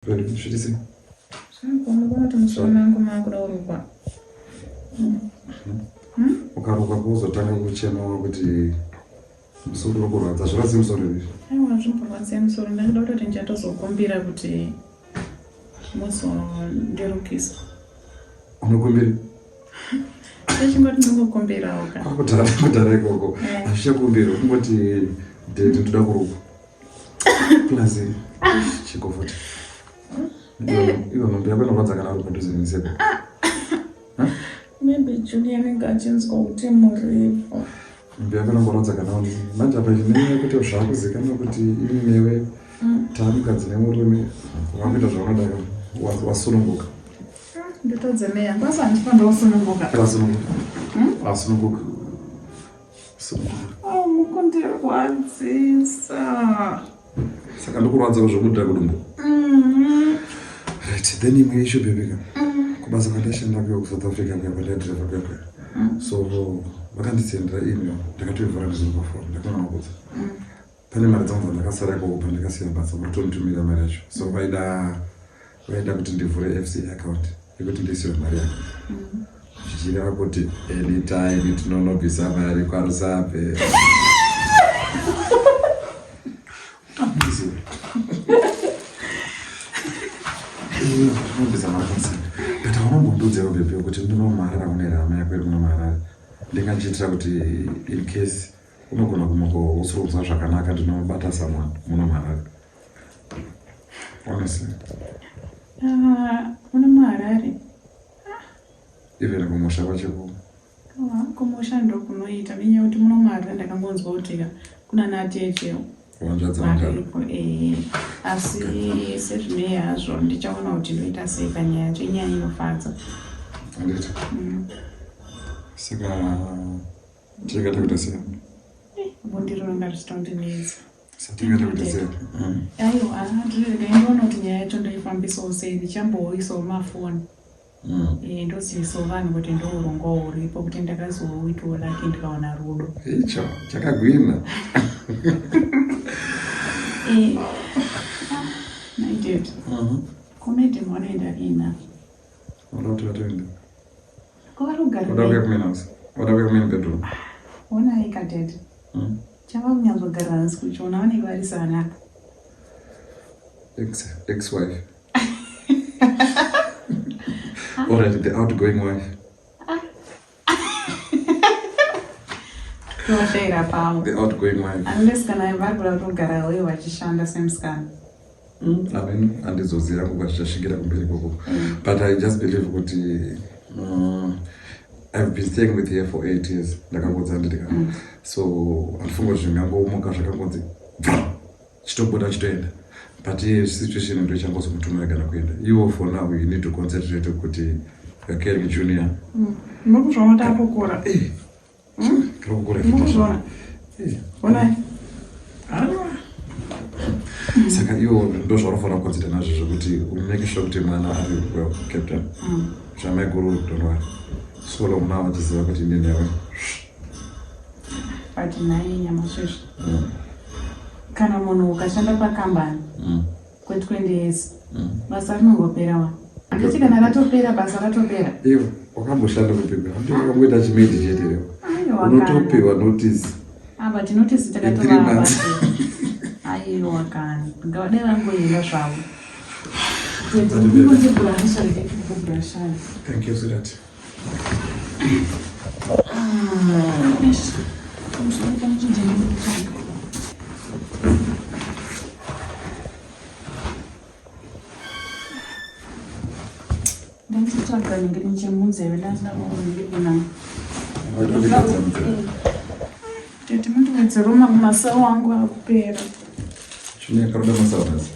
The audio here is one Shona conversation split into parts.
Very shitty. I'm going to Musanango. Ukaruka kuzotanga kuchema kuti musoro kurwadza zviratse musoro izvi. Aiwa zvimborwadze musoro ndinoda kutoti ndichatozokumbira kuti muzondirukisa. Unokumbira? Ndachingoti ndingokumbirawo ka. Kudhara ikoko hazvichakumbira kungoti ndeti ndoda kuruka. Plus chikofuti. Iwo nombe yako inorwadza kana uri padhuze nemisebe. Maybe Julian ngachinzwa kuti murefu. Mbiyako inomborodza kana uri manje apa chinenge kuti zvakuzikanwa kuti inewe taamukadzi nemurume wakuita zvaunoda wasununguka. Nditodzemeya kwasa handifanira kusununguka. Asununguka. Mukundirwadzisa. Saka ndokurwadza kuzvokudhira kudumbu. Right, then imwe issue Barika. Kubasa kwandashanda kuyo kuSouth Africa kwakadriver kwakwe. So vakanditsendera email ndakatovhara ndizobva phone ndakaona kuti pane mari dzangu ndakasara kupa ndakasiya basa kutonditumira mari yacho. So vaida kuti ndivhure FC account yekuti ndisiwe mari yako. Zvichireva kuti anytime tinonobvisa mari kwarusape. But I want to do the other people, but you know, my ndingachiitira kuti in case unogona kuzousarudza zvakanaka ndinobata someone munomarara. Honestly. Munomarara. Even kumusha kwacheko. Kumusha ndokunoita nenyaya kuti munomarara ndakangonzwa kuti kuna nateche. Asi sezvine hazvo ndichaona kuti ndoita sei panyaya yacho inyaya inofadza. Anditi. Saka tingata kuita sei? Bondironga richitondinetsa. Satingata kuita sei? Aiwa, ndinoona kuti nyaya yacho ndoifambisawo sei ndichamboisawo mafoni. Ndosiisawo vanhu kuti ndourongo uripo kuti ndakazoitawo lake ndikaona rudo. Icho chakagwina. I did. Comedy mwanaenda ina. Watoenda. Kuvarugara. Wadakuya kumenhouse. Wadakuya kumeni bedroom. Ona ikaded. Chava kunyazogara hansi kuchiona vanenge vari sanaka. Ex-wife. Already the outgoing wife. The outgoing wife. Unless kana vari kuda kutogara wewe vachishanda semusikana. Handizoziva nguva zvichasvikira kumberi ikoko. But I just believe kuti I've been staying with her for 8 years. Ndakangodza ndika. So handifunga kuti zvingangomuka zvakangodzi chitobuda chitoenda. But situation ndo ichangozomutuma kana kuenda. You for now you need to concentrate kuti you're carrying junior. Ndokuzvaona takukura. Kukura. Ndokuzvaona. Ona. Saka iwo ndozvarofanira kukonzera nazvo zvokuti umake sure kuti mwana ari well captain. Zvameguru don't worry. Solo muna vachiziva kuti ndini yawe. But naye nyama zvizvi. Kana munhu ukashanda pakambani kwe20 years basa rinongopera wa. Handiti kana ratopera basa ratopera. Iwo wakamboshanda kupika. Handiti wakamboita chimaid chete iwo. Unotopiwa notice. But notice takatova basi. Aiwa kani. Ngawade vangoenda zvavo. Thank you, sweetheart. Ndanditsvaga ngemunzeve ndandinaona. Tete mundiwedzeroma masawo angu akupera. Chine karoda masawo nasi.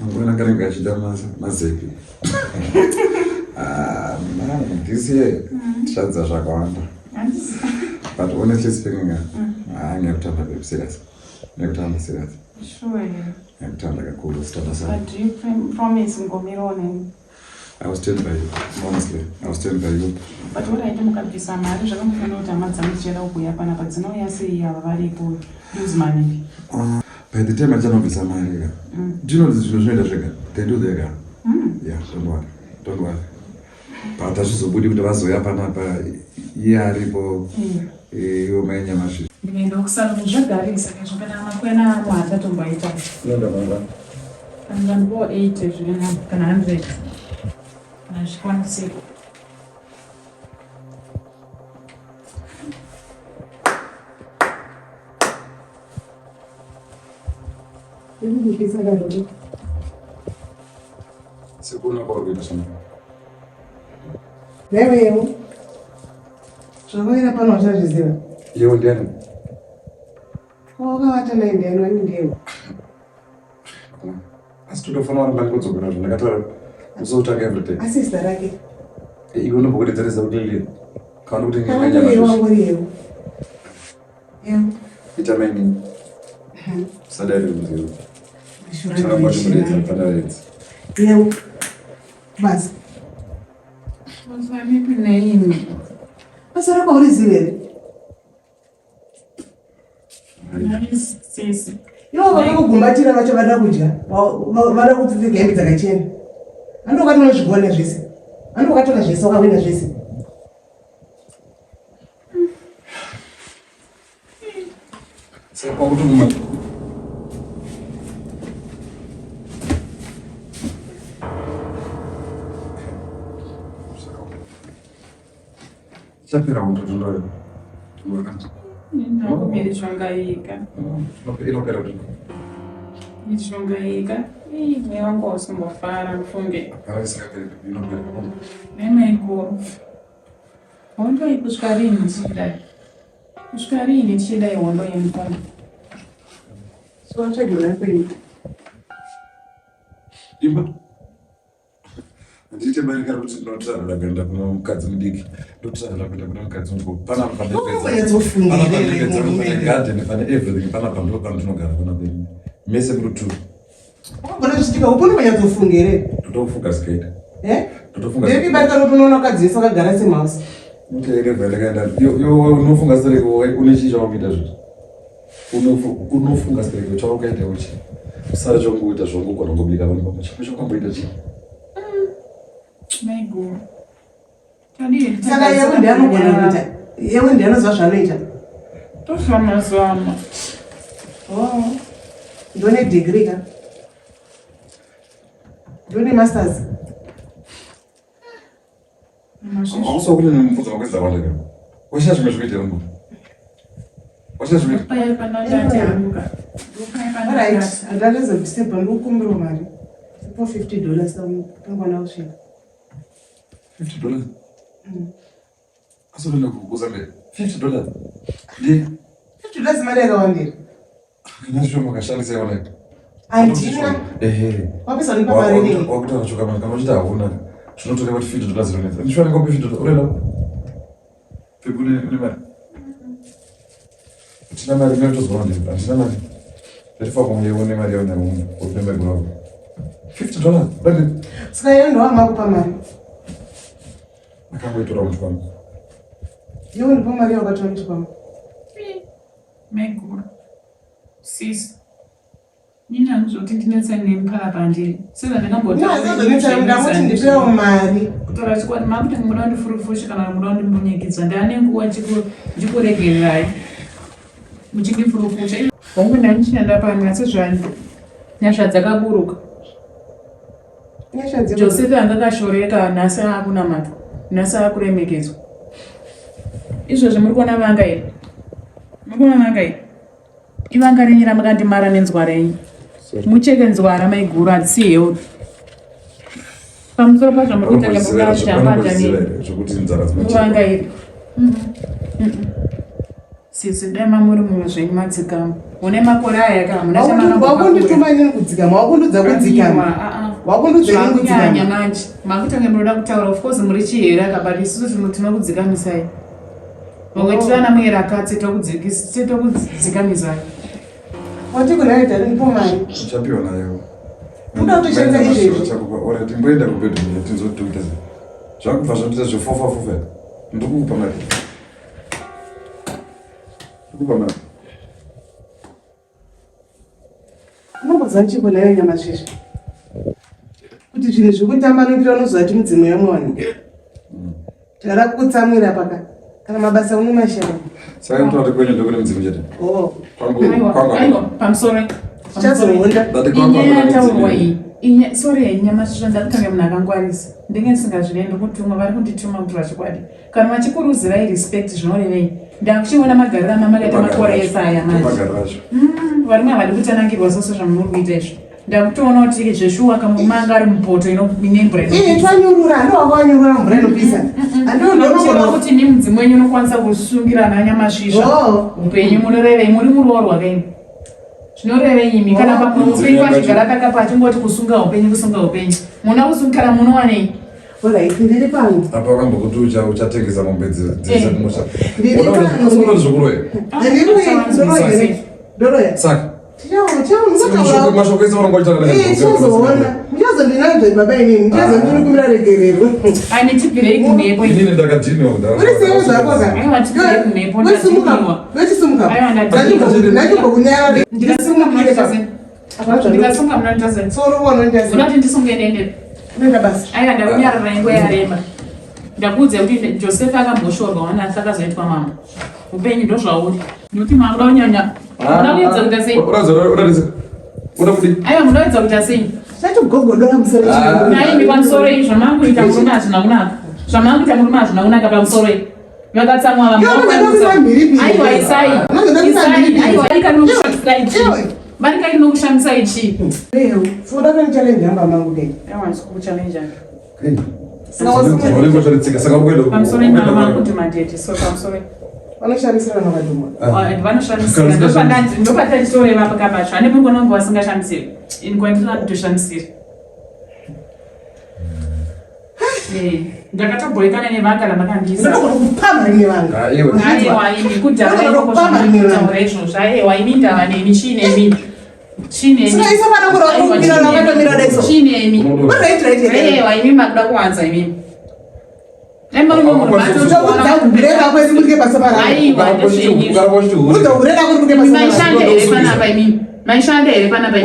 Angona karenga achida mazepi. Ndisiye tichadza zvakawanda. But honestly speaking, ndakutanda babe serious. Ndakutanda serious. Sure. Ndakutanda kakuru sitanda sana. But do you promise ngomiro? I will stand by you. Honestly, I will stand by you. But what I do mukabvisa mari zvakamufanira kuti hama dzangu dzichida kuuya panapa dzinouya sei ava varipo use money. By the time achanobvisa mari ndinodzi zvinhu zvinoita zvega. They do their gun. Yeah, don't worry. But hazvizobudi kuti vazoya panapa iye aripo iwo mainyamasvi. Ndinoenda kusara kuzvagarisa kana makwena amo atatomboita. Kana ndivo 80 zvirinapa kana 100 kana zvikwanisiro. Sekuna kwakuita zvino. Newewo zvakaira pano wachazviziva. Iwo ndiani? Wakavata naye ndiani wani ndiyewo. Asi totofanira kuramba ndikodzokera zvo ndakataura uzotanga everything. Asi zita rake Iwe unombokudedzeresa kuti lili kana kuti iwe wangoriyewo. ita maini sadari kunzewo chakamba chimudedza padaredzi yewo basi Mazvamipi neini. basa rako urizive Sisi. iwo vakakugumbatira vacho vada kudya vada kupfeka hembe dzakachena andokatona zvigona zvese andokatona zvese wakawina zvese saka kwakutoguma chapera kutotondore Ndakubiri zvangayika. inopera kuti Zvangayika. Mweya wangu wasimbofara mufunge. inopera Nemaikuru. Hondo kusvika rini ndichidai. Kusvika rini ndichidai hondo yemukono. so wachagona kwei imba handiti Barika kuti ndinotarira kuenda kuna mukadzi mudiki ndotarira kuenda kuna mukadzi mukuru pana panepedzagadheni pane everything pana pando pandinogara pana peni mese muri two wakagona zvichitika upo ndimanyatsofunga here ndotofunga skaita ndepi Barika notonoona wakadzivisa wakagara semhausi ndikaenda unofunga sereko une chii chawakuita zviti unofunga sereko chawakaita uchi usari chongoita zvongogona ngobika vanhu pamwe chakamboita chii Maiguru. saka yewe ndianogona kuita yewe ndianoziva zvaanoita Tofama-zama. ndone degree ka ndone masters hausa kuti nemupfudza makwedza wandaka washia zvimwe zvikuitira munhu washia zvikuita alright handandazodisturba ndikukumbira mari ipo $50 pangwana usvika $50 asi unoenda kuzambia $50 ndi $50 mari yakawandira kana zvisho makashandisa iwonaka handina wapesa unipa mari nei wakutaura chokamana kana uchiti hauna zvinotoreva kuti $50 ronetsa ndishwanika kupi $50 unoenda pekune mari tina mari inotozvona ndiri handina mari ndatifa kunge une mari yaunyaumwe urine mari kunako $50 dandi saka iyo ndowamakupa mari akangoitora muchikwama iwe ndipa mari yawakatora muchikwama Maiguru. Sisi. Nini handizvoti ndinetsa nemupara pandiri. Saka ndazazonetsamudamuti ndipewo mari kutora chikwadi makuti muda ndifurufushe kana muda ndimbonyekidza ndane nguva ndikuregererai muchindifurufusha hongu ndanichishanda pano asi zvani nyasha dzakaburuka Joseph angakashoreka nhasi akunamata nhasi akuremekedzwa izvozvo muri kuona vanga here ivanga renyu ramakandimara nenzwara yenyu mucheke nzwara Maiguru hadzisi health pamusoro pazvo muri kutanga mukuvanga iri sisi dai mamuri munhu zvenyu madzikama une makore aya ka hamuna wakundituma inini kudzikama wakundudza kudzikama wakundudzanyanya manje makutanga munoda kutaura of course muri chihera kabati isusu tinokudzikamisai vamwe tirana muyerakatsi tokudzikamisai watikunaita ndipo mari uchapiwa nayo uda kutoshandisa izvezvi ora timboenda kubhedhuru tinzotoita zvakubva zvoita zvefofafofa ndikukupa mari ndikupa mari Unomboza nchiko nayo nyamasheshe. Kuti zvinhu zvekutamba nokira unozvati mudzimu yamwani. Tara kutsamwira paka. Kana mabasa unomashara. Saka mtoto kwenye ndio kwenye mudzimu chete. Oh. Aiwa, pamsore. Chazonda. Sorry, nyamasheshe ndakutanga munhu akangwarisa. Ndenge ndisingazvirendi kutuma vari kundituma kuti vachikwadi. Kana vachikurudzira irespect zvinorevei. Ndakuchiona magariro amamakaita makore ese aya manje. Varume havadi kutanangirwa sose zvamunori kuita izvo. Ndakutoona kuti zveshuwa kamumanga ari mupoto ine mvura inopisa. Twanyurura, ndowakanyurura mvura inopisa. Ndinokuchiva kuti ni mudzimu wenyu unokwanisa kusungirana nyamasvisva. Upenyu munorevei, muri muruwa rwakeni. Zvinorevei imi kana pamutsuri pachigara kakapa achingoti kusunga upenyu, kusunga upenyu. Muna kusungikana munowanei? Alright, ndiri pano. Apa wakambokuti uchatengesa mombe dzisa kumusha. Ndiri pano. Unoona zvokuroya. Ndiri ndoroya. Saka. Chao, mashoko ese vanongoitaaa. Muchazo ndinazve baba inini, muchazo ndiri kumira regerero. Ani chipirei kumhepo. Inini ndakadhiniwa. Uri sewe zvako ka? Aiwa chipirei kumhepo. Wechisimuka. Aiwa ndachimbokunyara. Ndisimukire pasi. Ndikasunga muna nditazeni. Soro uona nditazeni. Unati ndisunge dende. Nenda basi. Aiwa ndakunyarara ingwe yarema. Ndakuudze kuti Joseph akamboshorwa wana asakazoitwa mambo. Upenyu ndozvauri. Nekuti makuda kunyanya. Unoedza kuita sei? Aiwa munoedza kuita sei? Chachogogodora musoro chino. Naimi pamusoro izvo makuita murume hazvina kunaka. Zvamakuita murume hazvina kunaka pamusoro izvo. Vakatsamwa vamwe. Aiwa isai. Aiwa Barika inokushamisa ichi. Leo, foda kani challenge yamba mangu dei. Aiwa ndikuchallenge. Pamusoro ina kuti madete so pamusoro. Vanoshandisira nakaduma. Vanoshandisira. Ndopata chitoreva pakabatsva. Ane munhu unonge vasingashandisiri. Ingoendera kutoshandisira. Ndakatobhoikana nevanga ramakandisa. Ndakupamba nevanga. Aiwa imi kudhara ikokutaura izvozvo. Aiwa imi ndava nemi chiinemi. Chiinemi. Sinaisa pana kurakukira nakatomira daiso. Chiinemi. Right. Aiwa imi makuda kuwanza imi. Aiwa maishanda here panapa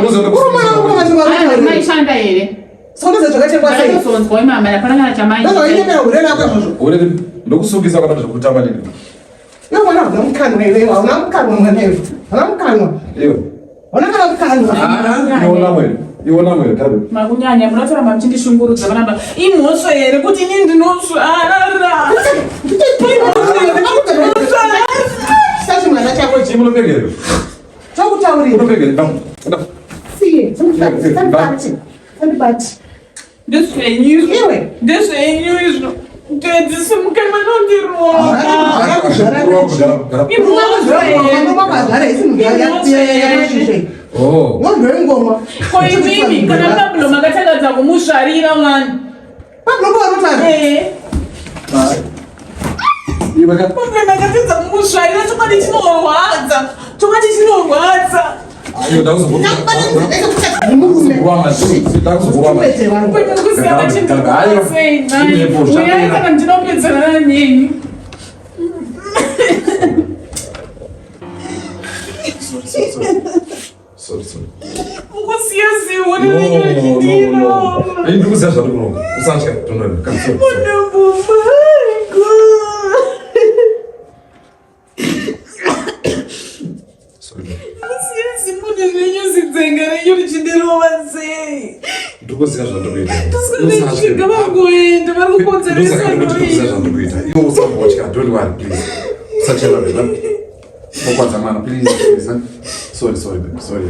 maishanda here songoza zvakachekwa sei sonzwa imama yapanangana chamai ndozoinyemera urena kwazvo urene ndokusungisa kana zvekutamba nini iwe mwana una mukanwa iwe hauna mukanwa mwana iwe hauna mukanwa iwe hauna kana mukanwa iwona mwere kabe makunyanya munotoramba muchindishungurudza vanamba imhosva here kuti inini ndinosvarara sati mwana chako chimunopegero chakutaurira unopegero siye andibati ndezvenyu izvo ndedzisimuke manondiroa wondweingoma koimimi kana pablo makatangadza kumusvarira mwana pablo ndowarotari pablo makatadza kumusvarira chokwadi chinorwadza kusiyana chindiuyayi kana ndinopedzerana neni ukusiya ziwonenendino ndikuziya zvarukuronga usatya tondoka ndikuziya zvandokuita ndisika vangoenda vari kukonzeresa ndikuziya zvandokuita iwe usambotya don't worry please usachera vena mokwadza mwana please sorry baby sorry